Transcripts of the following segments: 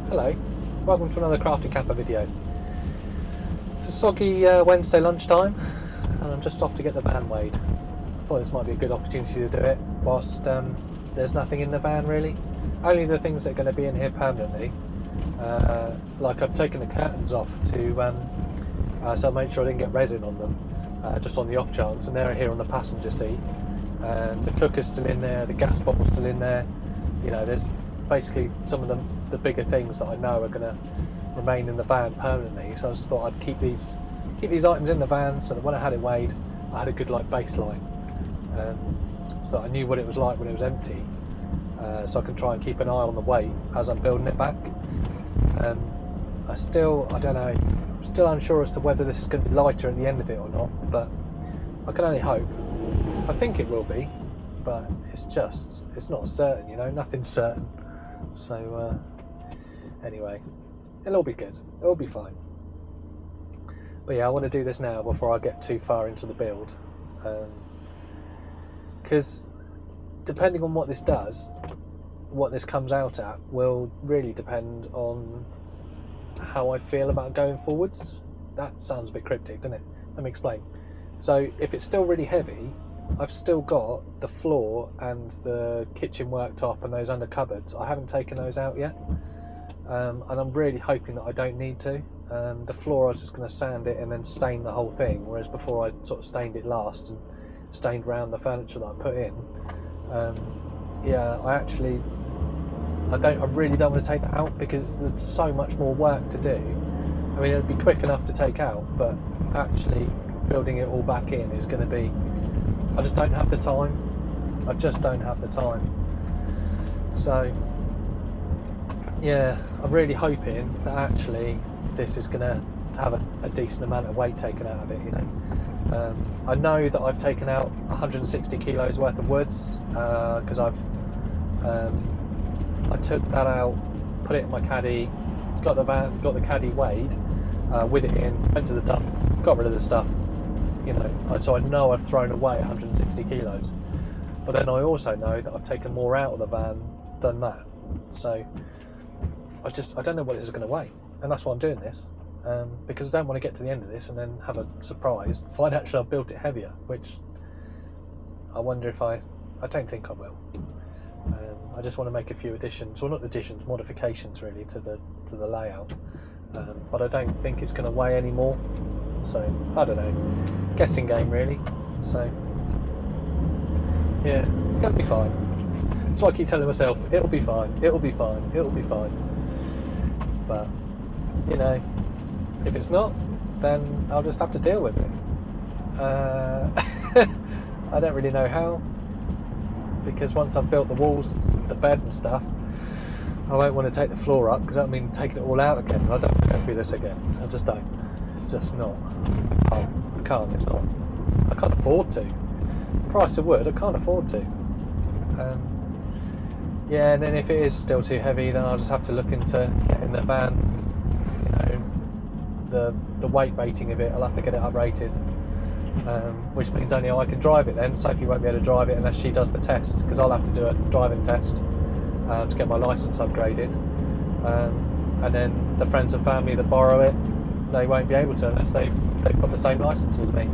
Hello, welcome to another crafting camper video. It's a soggy Wednesday lunchtime and I'm just off to get the van weighed. I thought this might be a good opportunity to do it whilst there's nothing in the van really. Only the things that are going to be in here permanently. Like I've taken the curtains off to so I made sure I didn't get resin on them, just on the off chance, and they're here on the passenger seat. And the cooker's still in there, the gas bottle's still in there. You know, there's basically some of the bigger things that I know are going to remain in the van permanently. So I just thought I'd keep these items in the van so that when I had it weighed, I had a good like baseline, so that I knew what it was like when it was empty. So I can try and keep an eye on the weight as I'm building it back. I don't know. I'm still unsure as to whether this is going to be lighter at the end of it or not, but I can only hope. I think it will be, but it's not certain, you know, nothing's certain. So anyway, it'll all be good, it'll be fine. But yeah, I want to do this now before I get too far into the build, because depending on what this does, what this comes out at will really depend on how I feel about going forwards. That sounds a bit cryptic, doesn't it? Let me explain. So if it's still really heavy, I've still got the floor and the kitchen worktop and those under cupboards. I haven't taken those out yet, and I'm really hoping that I don't need to. The floor, I was just going to sand it and then stain the whole thing, whereas before I sort of stained it last and stained around the furniture that I put in. Yeah, I really don't want to take that out because there's so much more work to do. I mean, it'd be quick enough to take out, but actually building it all back in is going to be, I just don't have the time. I just don't have the time. So yeah, I'm really hoping that actually this is going to have a decent amount of weight taken out of it, you know. I know that I've taken out 160 kilos worth of woods, because I took that out, put it in my caddy, got the caddy weighed, with it in, went to the dump, got rid of the stuff, you know. So I know I've thrown away 160 kilos, but then I also know that I've taken more out of the van than that. So I don't know what this is going to weigh, and that's why I'm doing this, because I don't want to get to the end of this and then have a surprise, find out I've built it heavier, which I wonder if I don't think I will. I just want to make a few additions, well not additions, modifications really to the layout, but I don't think it's going to weigh any more, so I don't know, guessing game really. So yeah, it'll be fine. That's why I keep telling myself, it'll be fine, it'll be fine, it'll be fine. But you know, if it's not, then I'll just have to deal with it. I don't really know how, because once I've built the walls, the bed and stuff, I won't want to take the floor up, because that would mean taking it all out again. I don't want to go through this again. I just don't. It's just not. I can't. It's not. I can't afford to. Price of wood, I can't afford to. Yeah, and then if it is still too heavy, then I'll just have to look into getting the van, you know, the weight rating of it. I'll have to get it uprated. Which means only I can drive it then. Sophie won't be able to drive it unless she does the test, because I'll have to do a driving test to get my licence upgraded, and then the friends and family that borrow it, they won't be able to unless they've got the same licence as me.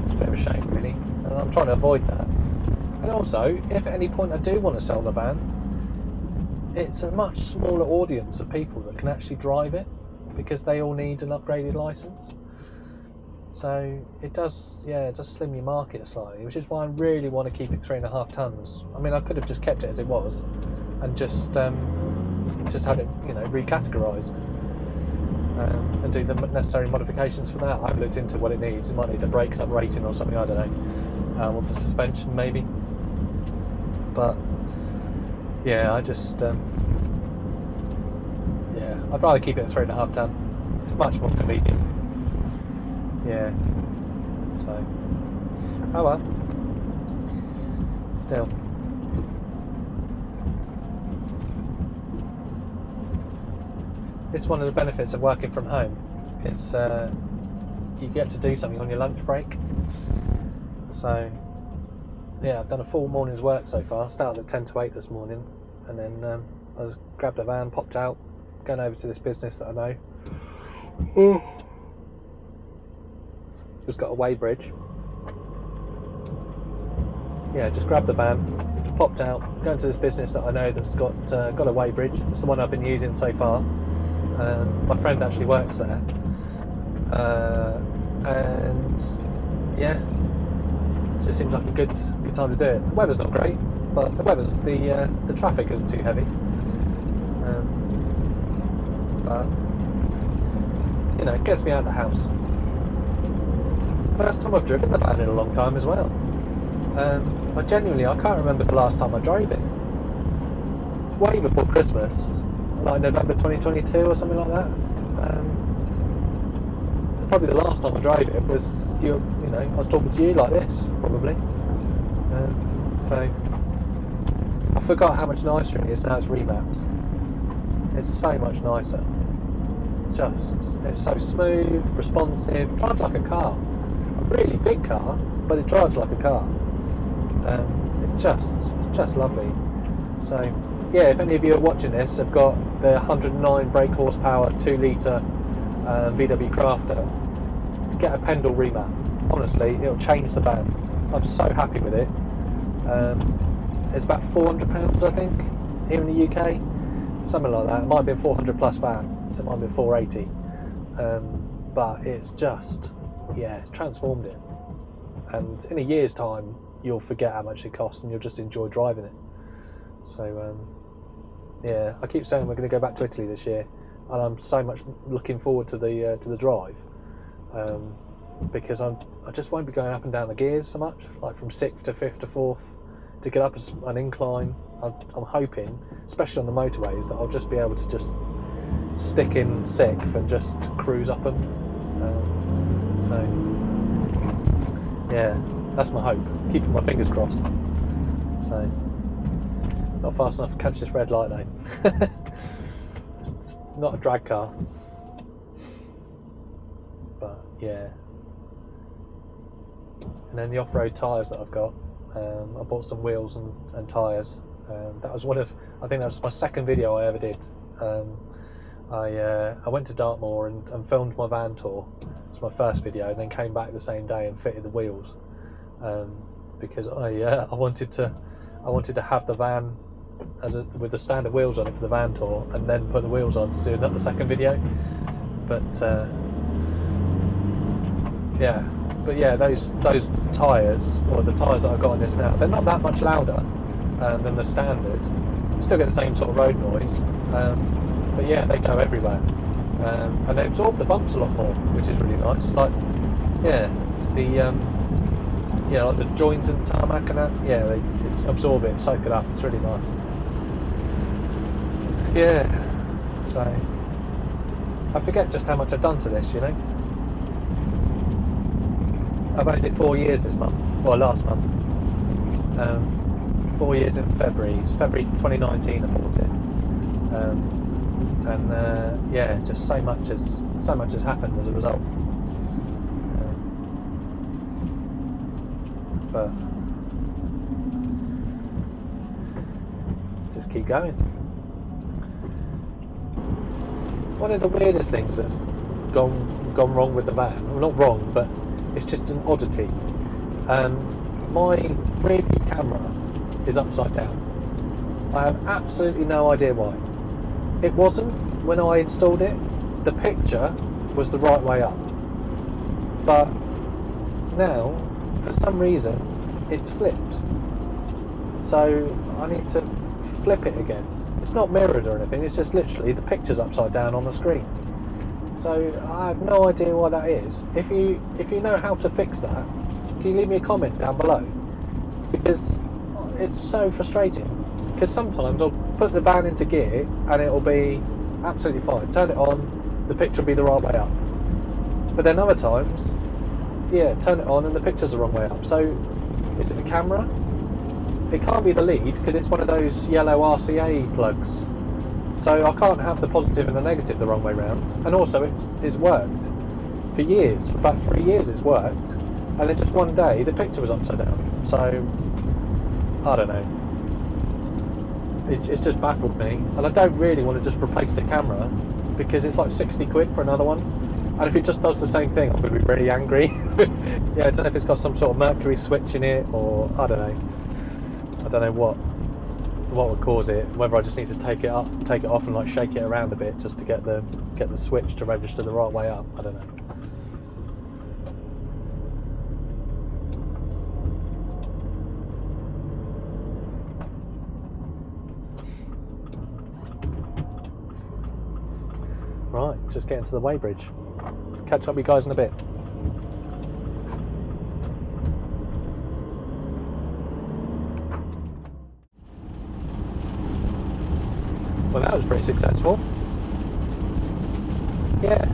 It's a bit of a shame really, and I'm trying to avoid that. And also, if at any point I do want to sell the van, it's a much smaller audience of people that can actually drive it, because they all need an upgraded licence. So it does slim your market slightly, which is why I really want to keep it 3.5 tons. I mean, I could have just kept it as it was and just had it, you know, recategorised, and do the necessary modifications for that. I haven't looked into what it needs. It might need a brakes up rating or something, I don't know, or the suspension maybe. But yeah, I'd rather keep it at 3.5 ton. It's much more convenient. Yeah, so, oh well, still. It's one of the benefits of working from home. It's you get to do something on your lunch break. So yeah, I've done a full morning's work so far. Started at 10 to 8 this morning, and then I just grabbed the van, popped out, going over to this business that I know. Just got a weighbridge. Yeah, just grabbed the van, popped out, going to this business that I know that's got a weighbridge. It's the one I've been using so far. My friend actually works there, and yeah, just seems like a good time to do it. The weather's not great, but the traffic isn't too heavy. But you know, it gets me out of the house. First time I've driven the van in a long time as well. I can't remember the last time I drove it. It's way before Christmas, like November 2022 or something like that. Probably the last time I drove it was I was talking to you like this, probably. So I forgot how much nicer it is now it's remapped. It's so much nicer. It's so smooth, responsive, drives like a car. A really big car, but it drives like a car. It's just lovely. So yeah, if any of you are watching this have got the 109 brake horsepower 2 litre VW Crafter, get a Pendle remap. Honestly, it'll change the van. I'm so happy with it. It's about £400 I think here in the UK, something like that. It might have been 400 plus VAT, so it might have been 480. But it's it's transformed it. And in a year's time, you'll forget how much it costs and you'll just enjoy driving it. So yeah, I keep saying we're going to go back to Italy this year, and I'm so much looking forward to the drive, because I just won't be going up and down the gears so much, like from 6th to 5th to 4th, to get up an incline. I'm hoping, especially on the motorways, that I'll just be able to just stick in 6th and just cruise up them. So yeah, that's my hope. Keeping my fingers crossed. So not fast enough to catch this red light though. It's not a drag car, but yeah. And then the off-road tyres that I've got, I bought some wheels and tyres. That was I think that was my second video I ever did. I went to Dartmoor and filmed my van tour. It was my first video, and then came back the same day and fitted the wheels, because I wanted to have the van with the standard wheels on it for the van tour, and then put the wheels on to do the second video. But yeah, those tyres, or the tyres that I've got on this now, they're not that much louder than the standard. You still get the same sort of road noise, but yeah, they go everywhere, and they absorb the bumps a lot more, which is really nice. Like like the joints and tarmac and that, they absorb it, soak it up. It's really nice. Yeah, so I forget just how much I've done to this, you know. I've only did 4 years this month, last month. 4 years in February. It's February 2019 I bought it. Just so much has happened as a result. But just keep going. One of the weirdest things that's gone wrong with the van, well, not wrong, but it's just an oddity. My rear view camera is upside down. I have absolutely no idea why. It wasn't when I installed it. The picture was the right way up, but now for some reason it's flipped, so I need to flip it again. It's not mirrored or anything, it's just literally the picture's upside down on the screen. So I have no idea why that is. If you know how to fix that, can you leave me a comment down below? Because it's so frustrating. Because sometimes I'll put the van into gear and it'll be absolutely fine. Turn it on, the picture will be the right way up. But then other times, turn it on and the picture's the wrong way up. So is it the camera? It can't be the lead, because it's one of those yellow RCA plugs. So I can't have the positive and the negative the wrong way round. And also it's worked for years, for about 3 years it's worked. And then just one day the picture was upside down. So I don't know. it's just baffled me, and I don't really want to just replace the camera because it's like 60 quid for another one, and if it just does the same thing, I'm going to be really angry. Yeah, I don't know if it's got some sort of mercury switch in it, or I don't know what would cause it, whether I just need to take it off and like shake it around a bit just to get the switch to register the right way up. I don't know. Right, just getting to the weighbridge. Catch up with you guys in a bit. Well, that was pretty successful. Yeah,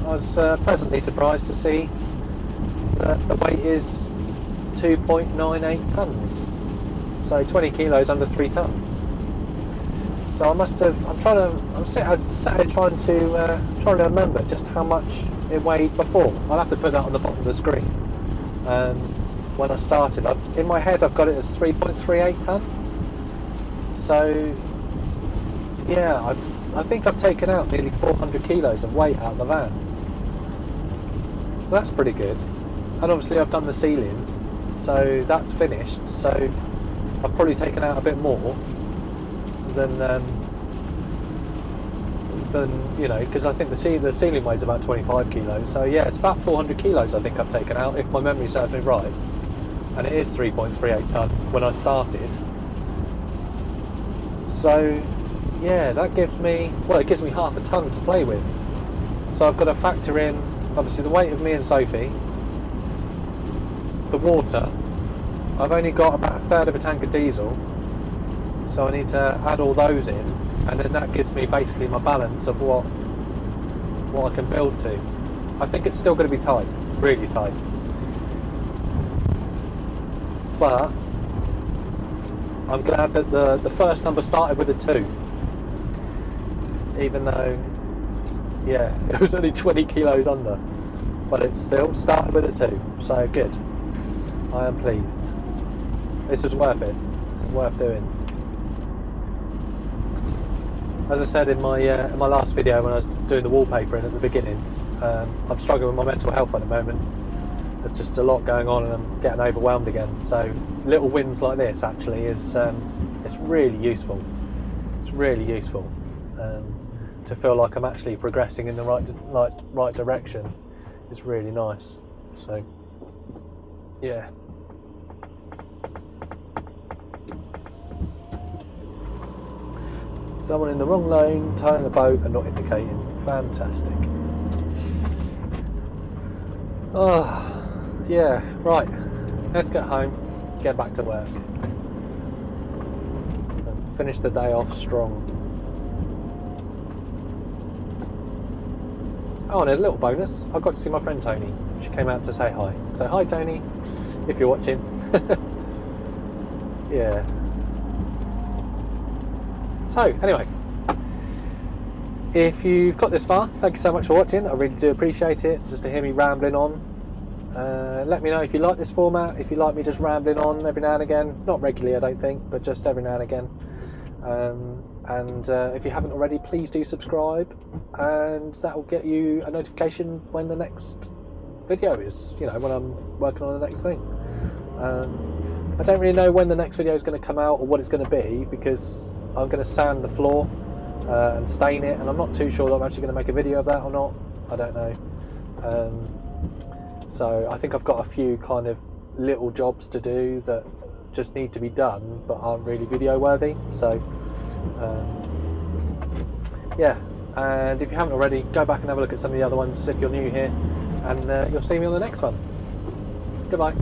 I was pleasantly surprised to see that the weight is 2.98 tonnes, so 20 kilos under 3 tonne. So I must have. I'm sat here trying to remember just how much it weighed before. I'll have to put that on the bottom of the screen. When I started, in my head I've got it as 3.38 tonne. So yeah, I think I've taken out nearly 400 kilos of weight out of the van. So that's pretty good. And obviously I've done the ceiling, so that's finished. So I've probably taken out a bit more than you know, because I think the ceiling weighs about 25 kilos. So yeah, it's about 400 kilos I think I've taken out, if my memory serves me right. And it is 3.38 tonne when I started. So yeah, that gives me, well, it gives me half a tonne to play with. So I've got to factor in obviously the weight of me and Sophie, the water. I've only got about a third of a tank of diesel, so I need to add all those in, and then that gives me basically my balance of what I can build to. I think it's still going to be tight, really tight, but I'm glad that the first number started with a 2, even though, yeah, it was only 20 kilos under, but it still started with a 2, so good. I am pleased. This was worth it. This is worth doing. As I said in my last video when I was doing the wallpapering at the beginning, I'm struggling with my mental health at the moment. There's just a lot going on and I'm getting overwhelmed again. So little wins like this actually is it's really useful. It's really useful to feel like I'm actually progressing in the right direction. It's really nice. So yeah. Someone in the wrong lane, towing a boat and not indicating. Fantastic. Oh, yeah, right. Let's get home, get back to work. And finish the day off strong. Oh, and there's a little bonus. I got to see my friend Tony. She came out to say hi. So hi Tony, if you're watching. Yeah. So, anyway, if you've got this far, thank you so much for watching. I really do appreciate it, just to hear me rambling on. Let me know if you like this format, if you like me just rambling on every now and again. Not regularly, I don't think, but just every now and again. And if you haven't already, please do subscribe, and that will get you a notification when the next video is, you know, when I'm working on the next thing. I don't really know when the next video is going to come out or what it's going to be, because I'm going to sand the floor and stain it, and I'm not too sure that I'm actually going to make a video of that or not. I don't know. So I think I've got a few kind of little jobs to do that just need to be done but aren't really video worthy. So yeah, and if you haven't already, go back and have a look at some of the other ones if you're new here, and you'll see me on the next one. Goodbye.